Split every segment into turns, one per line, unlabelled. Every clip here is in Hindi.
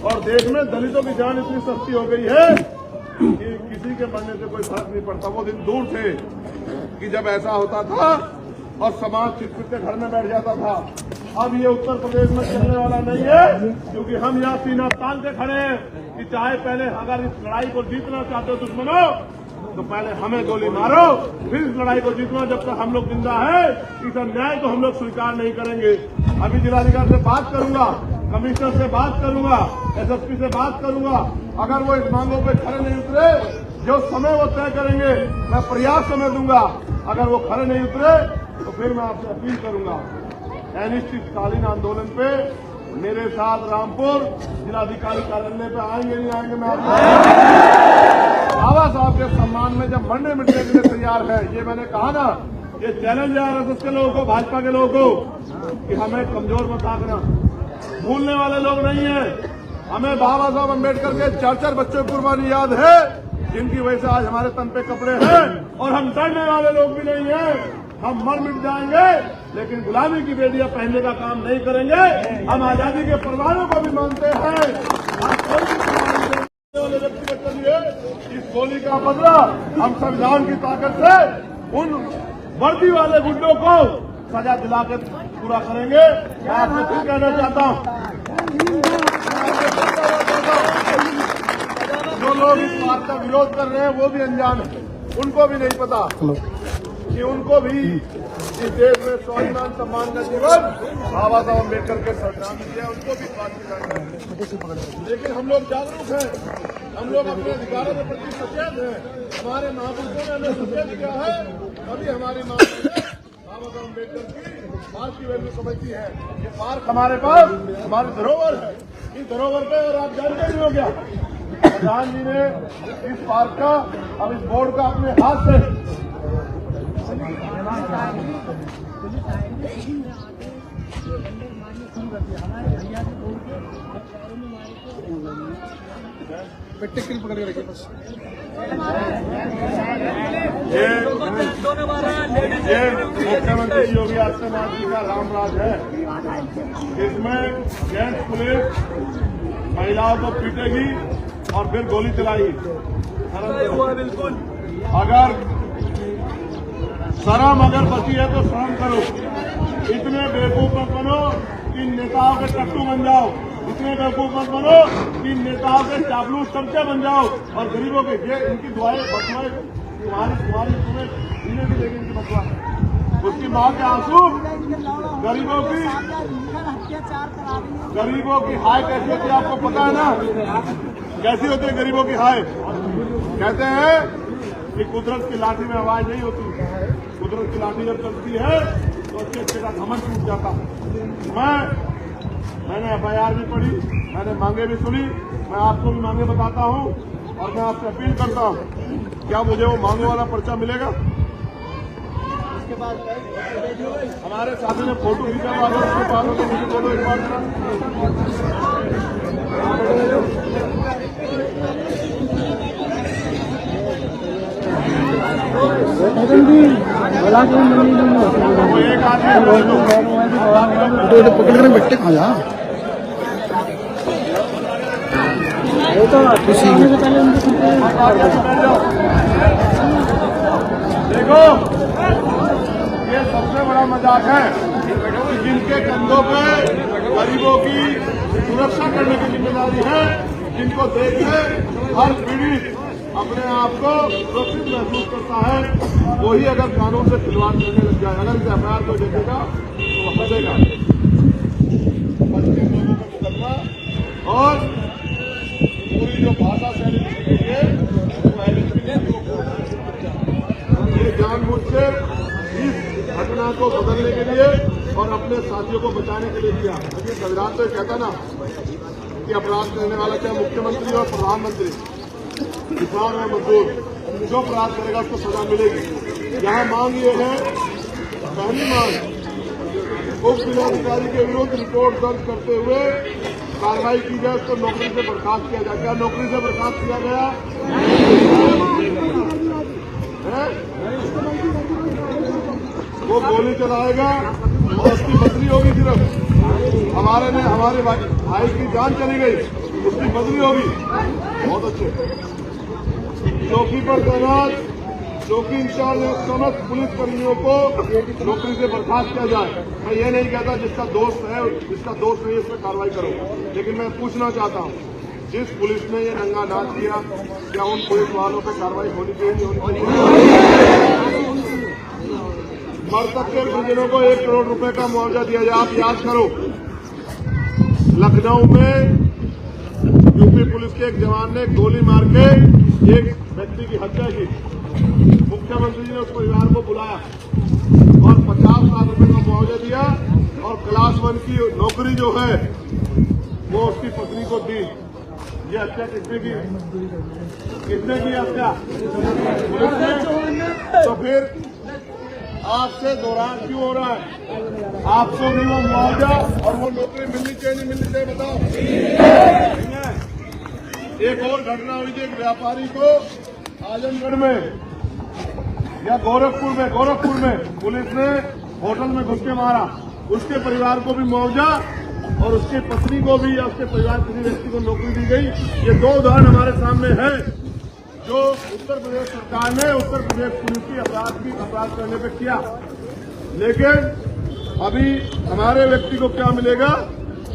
और देश में दलितों की जान इतनी सस्ती हो गई है कि किसी के मरने से कोई फर्क नहीं पड़ता। वो दिन दूर थे कि जब ऐसा होता था और समाज चिटपिट के घर में बैठ जाता था। अब ये उत्तर प्रदेश में चलने वाला नहीं है, क्योंकि हम यहाँ सीना तान के खड़े हैं कि चाहे पहले अगर इस लड़ाई को जीतना चाहते हो दुश्मनों, तो पहले हमें गोली मारो, फिर इस लड़ाई को जीतना। जब तक हम लोग जिंदा है इस अन्याय को हम लोग स्वीकार नहीं करेंगे। अभी जिलाधिकारी से बात करूंगा, कमिश्नर से बात करूंगा, एसएसपी से बात करूंगा। अगर वो इस मांगों पे खड़े नहीं उतरे, जो समय वो तय करेंगे मैं पर्याप्त समय दूंगा। अगर वो खड़े नहीं उतरे तो फिर मैं आपसे अपील करूंगा, अनिश्चितकालीन आंदोलन पे मेरे साथ रामपुर जिलाधिकारी कार्यालय पे आएंगे नहीं आएंगे, मैं आपको बाबा साहब के सम्मान में जब मरने मिटने के लिए तैयार है। ये मैंने कहा ना, ये चैलेंज है आरएसएस के लोगों को, भाजपा के लोगों को, कि हमें कमजोर मत आंकना। भूलने वाले लोग नहीं है। हमें बाबा साहब अम्बेडकर के 4 बच्चों की कुर्बानी याद है, जिनकी वजह से आज हमारे तन पे कपड़े हैं। और हम डरने वाले लोग भी नहीं हैं। हम मर मिट जाएंगे लेकिन गुलामी की बेड़ियां पहनने का काम नहीं करेंगे। हम आजादी के परवानों को भी मानते हैं। वाले व्यक्ति के लिए इस गोली का बदला हम संविधान की ताकत से उन वर्दी वाले गुंडों को सजा दिला के पूरा करेंगे। मैं आपसे फिर कहना चाहता हूं, जो लोग इस बात का विरोध कर रहे हैं वो भी अनजान है। उनको भी नहीं पता कि उनको भी इस देश में स्वाभिमान सम्मान का जीवन बाबा साहब अम्बेडकर के संविधान में दिया, उनको भी बात की जाएगी। लेकिन हम लोग जागरूक हैं, हम लोग अपने अधिकारों के प्रति सचेत हैं। हमारे महापुरुषों ने हमें सचेत किया है, अभी हमारी माँ बाबा साहब अम्बेडकर की बात की वैल्यू समझती है। ये पार्क हमारे पास हमारी धरोहर है। इस धरोहर पे और आप जानते नहीं हो क्या, प्रधान जी ने इस पार्क का और इस बोर्ड का अपने हाथ से
टिकल पकड़ के रखिए बस।
ये मुख्यमंत्री योगी आदित्यनाथ जी का रामराज है। इसमें जेंट्स पुलिस महिलाओं को पीटेगी और फिर गोली चलाएगी। बिल्कुल, अगर शर्म अगर बची है तो शर्म करो। इतने बेवकूफ मत बनो कि नेताओं के टट्टू बन जाओ। इतने बेवकूफ मत बनो कि नेताओं के चापलूस चमचे बन जाओ। और गरीबों के ये इनकी दुआएं बदुआएं तुम्हारी तुम्हें इन्हें भी देगी इनकी बदुआ। उसकी माँ के आंसू गरीबों की हाय कैसी होती है आपको पता है ना? कैसी होती है गरीबों की हाय? कहते हैं कि कुदरत की लाठी में आवाज नहीं होती। कुदरत की लाठी जब चलती है तो अच्छे का घमंड टूट जाता है। मैंने एफआईआर भी पढ़ी, मैंने मांगे भी सुनी। मैं आपको भी मांगे बताता हूँ और मैं आपसे अपील करता हूँ, क्या मुझे वो मांगे वाला पर्चा मिलेगा? इसके बाद हमारे साथी ने फोटो खींचा वालों उसके बाद तो मुझे बोलो एक बार। वो एक आदमी
पकड़ कर बैठे खा जा।
देखो, ये सबसे बड़ा मजाक है कि जिनके कंधों पे गरीबों की सुरक्षा करने की जिम्मेदारी है, जिनको देख के हर पीढ़ी अपने आप को सुरक्षित महसूस करता है, वही अगर कानून से खिलवाड़ करने लग जाए, अगर इस एफआईआर को देखेगा तो हंसेगा। 25 लोगों का मुकदमा और पूरी जो भाषा शैली लिखी गई है ये जानबूझ से इस घटना को बदलने के लिए और अपने साथियों को बचाने के लिए किया। अभी संविधान तो कहता ना कि अपराध करने वाला चाहे मुख्यमंत्री और प्रधानमंत्री, किसान और मजदूर, जो अपराध करेगा उसको सजा मिलेगी। यहाँ मांग ये है, पहली मांग उप जिलाधिकारी के विरुद्ध रिपोर्ट दर्ज करते हुए कार्रवाई की जाए, उसको नौकरी से बर्खास्त किया जाए। क्या नौकरी से बर्खास्त किया गया है? वो गोली चलाएगा और उसकी बदली होगी। सिर्फ हमारे भाई की जान चली गई। उसकी बदली होगी। बहुत अच्छे। चौकी पर तैनात चौकी इंचार्ज और समस्त पुलिस कर्मियों को नौकरी से बर्खास्त किया जाए। मैं ये नहीं कहता जिसका दोस्त है, जिसका दोस्त नहीं है, उस पर कार्रवाई करो, लेकिन मैं पूछना चाहता हूँ, जिस पुलिस ने ये नंगा नाच किया, क्या उन पुलिस वालों पर कार्रवाई होनी चाहिए, नहीं होनी चाहिए? मृतक के परिजनों को 1 करोड़ रुपए का मुआवजा दिया जाए। आप याद करो, लखनऊ में यूपी पुलिस के एक जवान ने गोली मार के एक व्यक्ति की हत्या की। मुख्यमंत्री जी ने उस परिवार को बुलाया और 50 लाख रुपए का मुआवजा दिया और क्लास 1 की नौकरी जो है वो उसकी पत्नी को दी। ये हत्या किसने की? किसने की हत्या? पुलिस ने। तो फिर आपसे दौरान क्यों हो रहा है? आपको भी वो मुआवजा और वो नौकरी मिलनी चाहिए, नहीं मिलनी चाहिए? बताओ। एक और घटना हुई थी, एक व्यापारी को आजमगढ़ में या गोरखपुर में पुलिस ने होटल में घुस के मारा। उसके परिवार को भी मुआवजा और उसकी पत्नी को भी या उसके परिवार किसी व्यक्ति को नौकरी दी गई। ये 2 उदाहरण हमारे सामने हैं जो उत्तर प्रदेश सरकार ने उत्तर प्रदेश पुलिस की अपराध करने पे किया। लेकिन अभी हमारे व्यक्ति को क्या मिलेगा,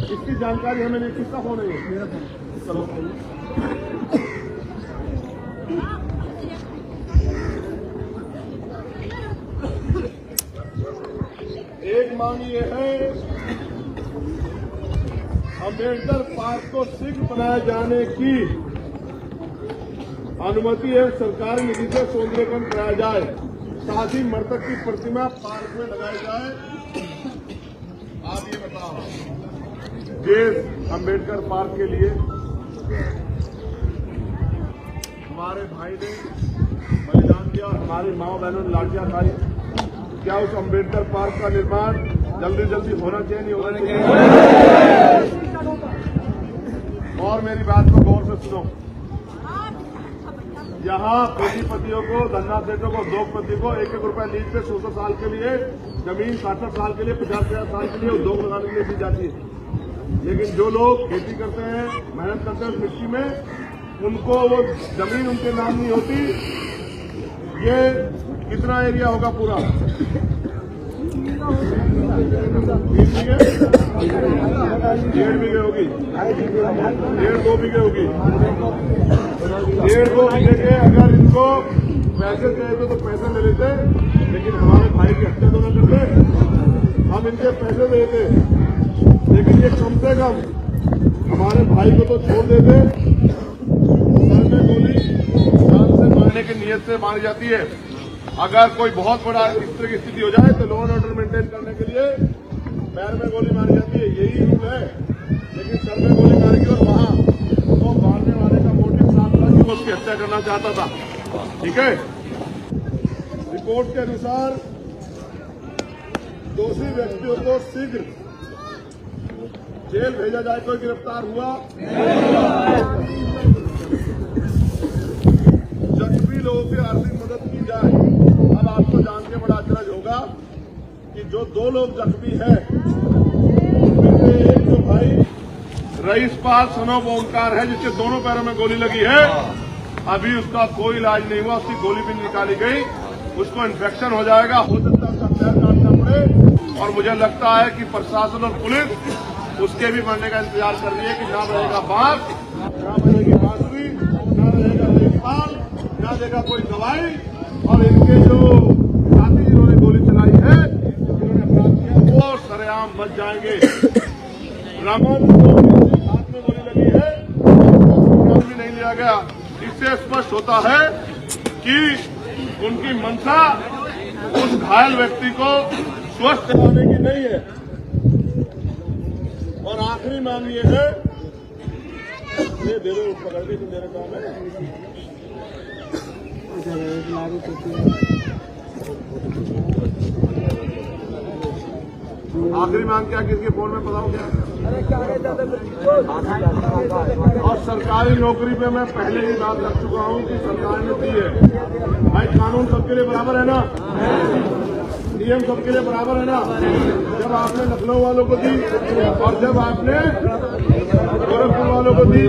इसकी जानकारी हमें नहीं। किसका फोन है ये? चलो, एक मांग ये है, अम्बेडकर पार्क को शीघ्र बनाए जाने की अनुमति एवं सरकारी निधि से सौंदर्यीकरण कराया जाए। साथ ही मृतक की प्रतिमा पार्क में लगाई जाए। आप ये बताओ, जिस अम्बेडकर पार्क के लिए हमारे भाई ने बलिदान दिया और हमारी माओ बहनों ने लाठियां खाई, क्या उस अम्बेडकर पार्क का निर्माण जल्दी होना चाहिए, नहीं होना चाहिए? और मेरी बात को गौर से सुनो, यहाँ पूंजीपतियों को, धन्ना सेठों को, उद्योगपति को 1-1 रुपया लीज पे 100 साल के लिए जमीन, 60 साल के लिए, 50 साल के लिए उद्योग लगाने के लिए दी जाती है। लेकिन जो लोग खेती करते हैं, मेहनत करते हैं मिट्टी में, उनको वो जमीन उनके नाम नहीं होती। ये कितना एरिया होगा पूरा? 1.5 बीघे होगी, 1.5-2 बीघे होगी। 1.5-2 बीघे के अगर इनको पैसे चाहिए तो पैसे ले लेते, लेकिन हमारे भाई की हत्या तो न करते। हम इनके पैसे देते, लेकिन ये कम से कम हमारे भाई को तो छोड़ देते। सर में गोली जान से मारने की नीयत से मारी जाती है। अगर कोई बहुत बड़ा इस तरह की स्थिति हो जाए तो लॉ एंड ऑर्डर मेंटेन करने के लिए पैर में गोली मारी जाती है, यही रूल है। लेकिन सर में गोली मारेगी और वहां तो मारने वाले का मोटिव साफ था कि वो उसकी हत्या करना चाहता था। ठीक है, रिपोर्ट के अनुसार दोषी व्यक्तियों को शीघ्र जेल भेजा जाए। कोई गिरफ्तार हुआ? जख्मी लोगों की आर्थिक मदद की जाए। अब आपको जान के बड़ा आश्चर्य होगा कि जो 2 लोग जख्मी हैं, उनमें से एक जो भाई रईसपाल सनोब ओमकार है, जिसके दोनों पैरों में गोली लगी है, अभी उसका कोई इलाज नहीं हुआ। उसकी गोली भी निकाली गई, उसको इन्फेक्शन हो जाएगा, हो सकता है उसका पैर काटना पड़े। और मुझे लगता है कि प्रशासन और पुलिस उसके भी मरने का इंतजार कर रही है कि ना रहेगा बांस, ना बनेगी बांसुरी, ना रहेगा रईसपाल, ना देगा कोई दवाई। और इनके जो साथी जिन्होंने गोली चलाई है, जिन्होंने अपराध किया, वो सरेआम बच जाएंगे। रमन को हाथ में गोली लगी है, उसको भी नहीं लिया गया। इससे स्पष्ट होता है कि उनकी मंशा उस घायल व्यक्ति को स्वस्थ कराने की नहीं है। और आखिरी मांग ये है, ये दे दो, पकड़ दी तो मेरे काम है। आखिरी मांग क्या? किसके फोन में बताओ क्या? और सरकारी नौकरी पे मैं पहले ही बात कर चुका हूं कि सरकार ने दी है। भाई कानून सबके लिए बराबर है ना? सीएम सबके लिए बराबर है ना। जब आपने लखनऊ वालों को दी और जब आपने गोरखपुर वालों को दी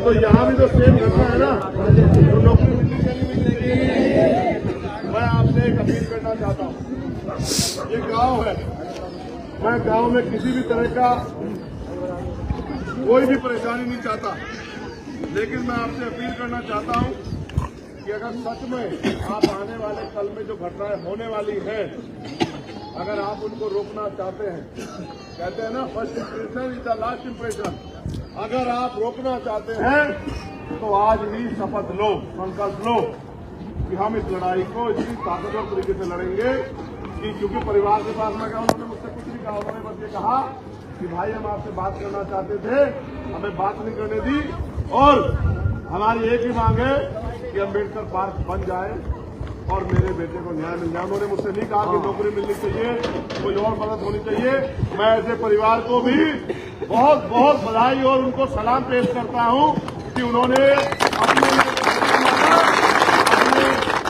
तो यहाँ भी तो सेम घटना है ना। तो नौकरी मिलनी चाहिए। मैं आपसे एक अपील करना चाहता हूँ, ये गांव है, मैं गांव में किसी भी तरह का कोई भी परेशानी नहीं चाहता, लेकिन मैं आपसे अपील करना चाहता हूं कि अगर सच में आप आने वाले कल में जो घटनाएं होने वाली हैं, अगर आप उनको रोकना चाहते हैं, कहते हैं ना first impression is the last impression, अगर आप रोकना चाहते हैं तो आज ही शपथ लो, संकल्प लो कि हम इस लड़ाई को इतनी ताकतवर तरीके से लड़ेंगे कि क्योंकि परिवार के पास में गया, उन्होंने मुझसे कुछ नहीं कहा, उन्होंने बस ये कहा कि भाई हम आपसे बात करना चाहते थे, हमें बात नहीं करने दी और हमारी एक ही मांग है कि अम्बेडकर पार्क बन जाए और मेरे बेटे को न्याय मिल जाए। उन्होंने मुझसे नहीं कहा कि नौकरी मिलनी चाहिए, कोई और मदद होनी चाहिए। मैं ऐसे परिवार को भी बहुत बहुत बधाई और उनको सलाम पेश करता हूं कि उन्होंने अपने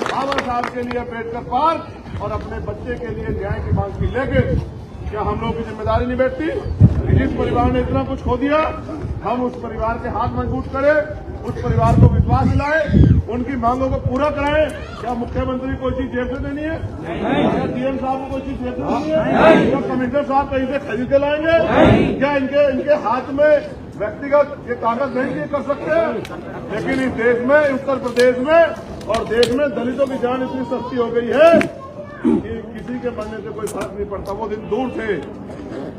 बाबा साहब के लिए अम्बेडकर पार्क और अपने बच्चे के लिए न्याय की मांग की। लेकिन क्या हम लोग की जिम्मेदारी नहीं बैठती कि जिस परिवार ने इतना कुछ खो दिया, हम उस परिवार के हाथ मजबूत करें, उस परिवार को विश्वास दिलाएं, उनकी मांगों को पूरा कराएं। क्या मुख्यमंत्री कोई चीज जेब से देनी है? क्या डीएम साहब को कोई चीज जेब से देनी है? क्या कमिश्नर साहब कहीं से खरीद के लाएंगे? क्या इनके हाथ में व्यक्तिगत ये कागज नहीं कर सकते हैं? लेकिन इस देश में, उत्तर प्रदेश में और देश में दलितों की जान इतनी सस्ती हो गई है कि किसी के मरने से कोई फर्क नहीं पड़ता। वो दिन दूर थे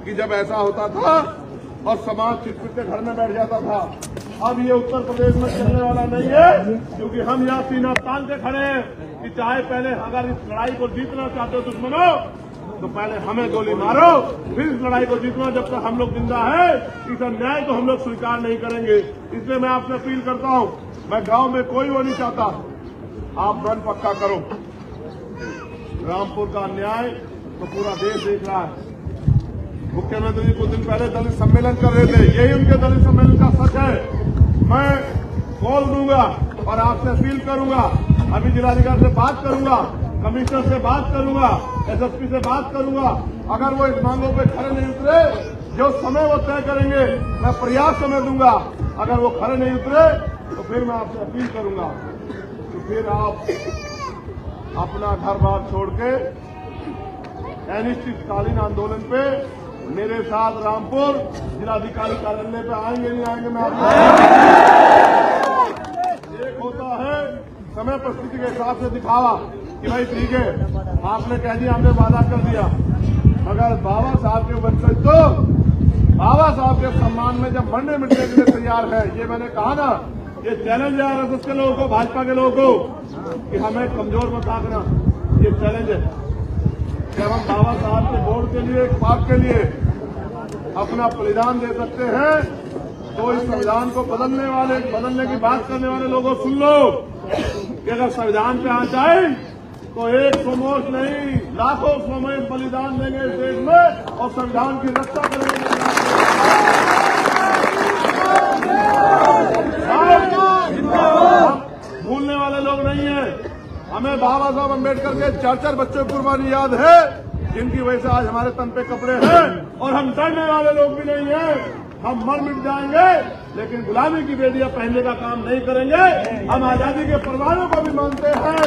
कि जब ऐसा होता था और समाज चिटपिट के घर में बैठ जाता था। अब ये उत्तर प्रदेश में चलने वाला नहीं है, क्योंकि हम यहाँ सीना तान के खड़े हैं कि चाहे पहले अगर इस लड़ाई को जीतना चाहते हो दुश्मनों, तो पहले हमें गोली मारो, फिर इस लड़ाई को जीतना। जब तक हम लोग जिंदा है इस अन्याय को हम लोग स्वीकार नहीं करेंगे। इसलिए मैं आपसे अपील करता हूँ, मैं गांव में कोई वो नहीं चाहता, आप रन पक्का करो। रामपुर का अन्याय तो पूरा देश देख रहा है। मुख्यमंत्री जी कुछ दिन पहले दलित सम्मेलन कर रहे थे, यही उनके दलित सम्मेलन का सच है। मैं कॉल दूंगा और आपसे अपील करूंगा, अभी जिलाधिकारी से बात करूंगा, कमिश्नर से बात करूंगा, एसएसपी से बात करूंगा। अगर वो इस मांगों पे खड़े नहीं उतरे, जो समय वो तय करेंगे मैं पर्याप्त समय दूंगा। अगर वो खड़े नहीं उतरे तो फिर मैं आपसे अपील करूंगा कि फिर आप अपना घर बार छोड़ के अनिश्चितकालीन आंदोलन पे मेरे साथ रामपुर जिलाधिकारी कार्यालय पे आएंगे नहीं आएंगे, मैं आपको एक होता है समय परिस्थिति के हिसाब से दिखावा कि भाई ठीक है आपने कह दिया, हमने वादा कर दिया, मगर बाबा साहब के बच्चे तो बाबा साहब के सम्मान में जब मरने मिटने के लिए तैयार है। ये मैंने कहा ना, ये चैलेंज है आरएसएस के लोगों को, भाजपा के लोगों को कि हमें कमजोर मत आंकना। ये चैलेंज है कि हम बाबा साहब के बोर्ड के लिए, पार्क के लिए अपना बलिदान दे सकते हैं। तो इस संविधान को बदलने की बात करने वाले लोगों सुन लो कि अगर संविधान पे आ जाए तो एक सोमोर्स नहीं, लाखों सोमोर्स बलिदान देंगे इस देश में और संविधान की रक्षा करेंगे। भूलने वाले लोग नहीं है। हमें बाबा साहब अम्बेडकर के 4-4 बच्चों की कुर्बानी याद है, जिनकी वजह से आज हमारे तन पे कपड़े हैं। और हम डरने वाले लोग भी नहीं हैं। हम मर मिट जाएंगे लेकिन गुलामी की बेड़ियां पहनने का काम नहीं करेंगे। हम आजादी के परवानों को भी मानते हैं,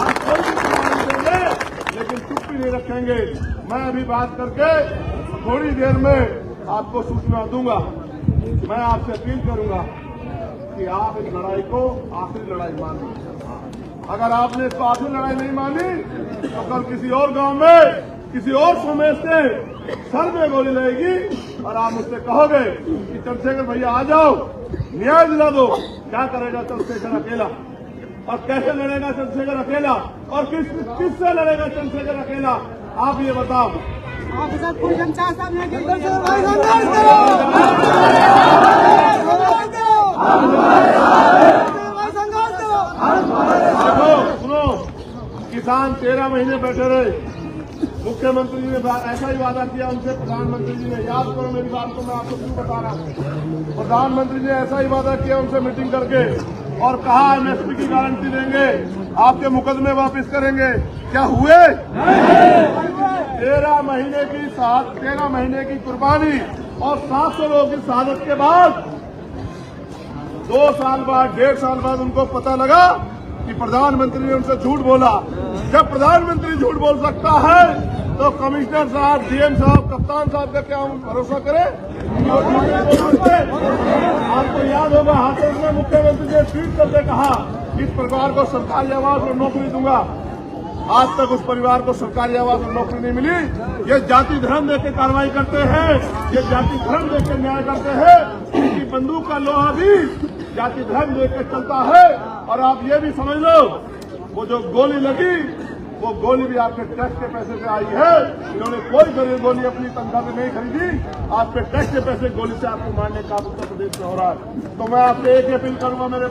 हम कोई भी कुर्बानी देंगे लेकिन चुप भी नहीं रखेंगे। मैं अभी बात करके थोड़ी देर में आपको सूचना दूंगा। मैं आपसे अपील करूंगा कि आप इस लड़ाई को आखिरी लड़ाई मान लीजिए। अगर आपने इसको आखिरी लड़ाई नहीं मानी तो कल किसी और गांव में किसी और समय से सर में गोली लगेगी और आप मुझसे कहोगे कि चंद्रशेखर भैया आ जाओ, न्याय दिला दो। क्या करेगा चंद्रशेखर अकेला और कैसे लड़ेगा चंद्रशेखर अकेला और किससे लड़ेगा चंद्रशेखर अकेला? आप ये बताओ। सुनो, किसान 13 महीने बैठे रहे, मुख्यमंत्री जी ने ऐसा ही वादा किया उनसे, प्रधानमंत्री जी ने, याद करो मेरी बात को, मैं आपको क्यों बता रहा हूँ। प्रधानमंत्री जी ने ऐसा ही वादा किया उनसे मीटिंग करके और कहा एमएसपी की गारंटी देंगे, आपके मुकदमे वापस करेंगे। क्या हुए? 13 महीने की कुर्बानी और 700 लोगों की शहादत के बाद 2 साल बाद 1.5 साल बाद उनको पता लगा कि प्रधानमंत्री ने उनसे झूठ बोला। जब प्रधानमंत्री झूठ बोल सकता है तो कमिश्नर साहब, डीएम साहब, कप्तान साहब का क्या हम भरोसा करें? आपको याद होगा हाथरस में मुख्यमंत्री ने ट्वीट करके कहा इस परिवार को सरकारी आवास और नौकरी दूंगा। आज तक उस परिवार को सरकारी आवास और नौकरी नहीं मिली। ये जाति धर्म देख के कार्रवाई करते हैं, ये जाति धर्म देख के न्याय करते हैं। इनकी बंदूक का लोहा भी जाति धर्म देख के चलता है। और आप ये भी समझ लो, वो जो गोली लगी वो गोली भी आपके टैक्स के पैसे से आई है। इन्होंने कोई गोली अपनी तनख्वाह से नहीं खरीदी, आपके टैक्स के पैसे गोली से आपको मारने का उत्तर प्रदेश में हो रहा है। तो मैं आपसे एक अपील करूंगा मेरे